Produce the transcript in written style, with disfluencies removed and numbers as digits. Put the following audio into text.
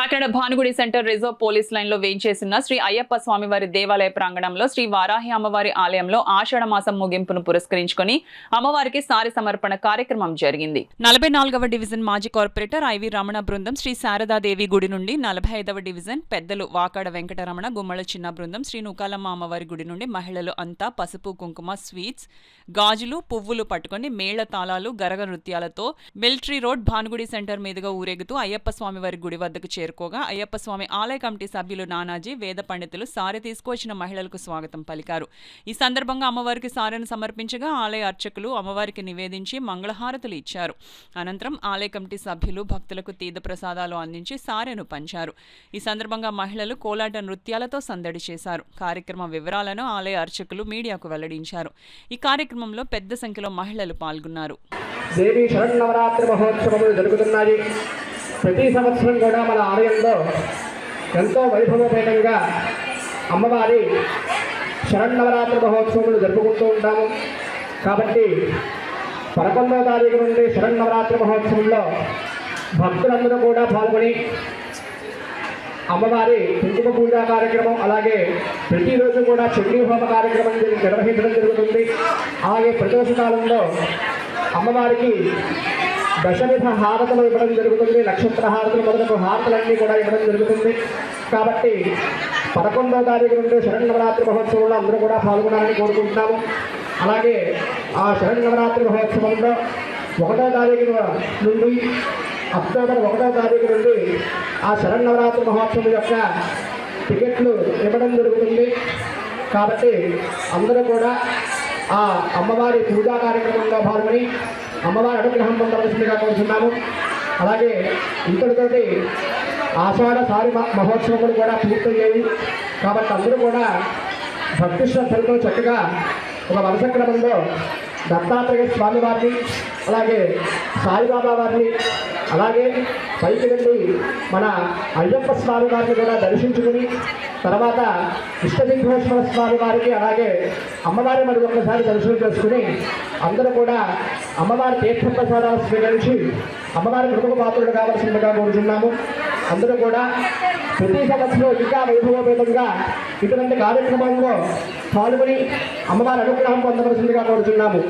Kakinada Bhanugudi centre reserve police line లో వేయించేసిన శ్రీ అయ్యప్ప స్వామివారి దేవాలయ ప్రాంగణంలో శ్రీ వారాహి అమ్మవారి ఆలయంలో ఆషాఢ మాసం ముగింపును పురస్కరించుకొని అమ్మవారికి సారి సమర్పణ కార్యక్రమం జరిగింది. 44వ డివిజన్ మాజీ కార్పొరేటర్ ఐవి రమణ బృందం శ్రీ శారదాదేవి గుడి నుండి, 45వ డివిజన్ పెద్దలు వాకాడ వెంకటరమణ గుమ్మల చిన్న బృందం శ్రీ నూకాలమ్మ అమ్మవారి గుడి నుండి మహిళలు అంతా పసుపు కుంకుమ స్వీట్స్ గాజులు పువ్వులు పట్టుకుని మేళ తాళాలు గరగ నృత్యాలతో మిలిటరీ రోడ్ భానుగుడి సెంటర్ మీదుగా ఊరేగుతూ అయ్యప్ప స్వామివారి గుడి వద్దకు చేరుకోగా అయ్యప్ప స్వామి ఆలయ కమిటీ సభ్యులు నానాజీ, వేద పండితులు సారె తీసుకువచ్చిన మహిళలకు స్వాగతం పలికారు. ఈ సందర్భంగా అమ్మవారికి సారెను సమర్పించగా ఆలయ అర్చకులు అమ్మవారికి నివేదించి మంగళహారతులు ఇచ్చారు. అనంతరం ఆలయ కమిటీ సభ్యులు భక్తులకు తీర్థ ప్రసాదాలు అందించి సారెను పంచారు. ఈ సందర్భంగా మహిళలు కోలాట నృత్యాలతో సందడి చేశారు. కార్యక్రమ వివరాలను ఆలయ అర్చకులు మీడియాకు వెల్లడించారు. ఈ కార్యక్రమంలో పెద్ద సంఖ్యలో మహిళలు పాల్గొన్నారు. దేవి శరన్నవరాత్రి మహోత్సవములు జరుగుతున్నాయి. ప్రతి సంవత్సరం కూడా మన ఆలయంలో ఎంతో వైభవపేతంగా అమ్మవారి శరన్నవరాత్రి మహోత్సవములు జరుపుకుంటూ ఉంటాము. కాబట్టి 11వ తారీఖు నుండి శరన్నవరాత్రి మహోత్సవంలో భక్తులందరూ కూడా పాల్గొని అమ్మవారి కుంకుమ పూజా కార్యక్రమం, అలాగే ప్రతిరోజు కూడా చండీ హోమ కార్యక్రమం నిర్వహించడం జరుగుతుంది. అలాగే ప్రదోష కాలంలో అమ్మవారికి దశవిధ హారతలు ఇవ్వడం జరుగుతుంది. నక్షత్ర హారతలు మొదలగు హారతలన్నీ కూడా ఇవ్వడం జరుగుతుంది. కాబట్టి 11వ తారీఖు నుండి శరన్నవరాత్రి మహోత్సవంలో అందరూ కూడా పాల్గొనాలని కోరుకుంటున్నాము. అలాగే ఆ శరన్నవరాత్రి మహోత్సవంలో 1వ తారీఖు నుండి అక్టోబర్ 1వ తారీఖు నుండి ఆ శరన్నవరాత్రి మహోత్సవం యొక్క టికెట్లు ఇవ్వడం జరుగుతుంది. కాబట్టి అందరూ కూడా ఆ అమ్మవారి పూజా కార్యక్రమంలో పాల్గొని అమ్మవారి అనుగ్రహం పొందవలసిందిగా కోరుతున్నాము. అలాగే ఇంతటితోటి ఆషాఢ సారి మహోత్సవములు కూడా పూర్తయ్యాయి. కాబట్టి అందరూ కూడా భక్తి శ్రద్ధలతో చక్కగా ఒక వరుస క్రమంలో దత్తాత్రేయ స్వామి వారిని, అలాగే సాయిబాబా వారిని, అలాగే పైకి వెళ్ళి మన అయ్యప్ప స్వామి వారిని కూడా దర్శించుకుని తర్వాత ఇష్టసింహేశ్వర స్వామి వారికి, అలాగే అమ్మవారి మరి ఒక్కసారి దర్శనం చేసుకుని అందరూ కూడా అమ్మవారి తీర్థప్రసాదాలు స్వీకరించి అమ్మవారి కృపకు పాత్రలు కావాల్సిందిగా కోరుచున్నాము. అందరూ కూడా ప్రతి సంవత్సరం ఇంకా వైభవపేతంగా ఇటువంటి కార్యక్రమంలో పాల్గొని అమ్మవారి అనుగ్రహం పొందవలసిందిగా కోరుచున్నాము.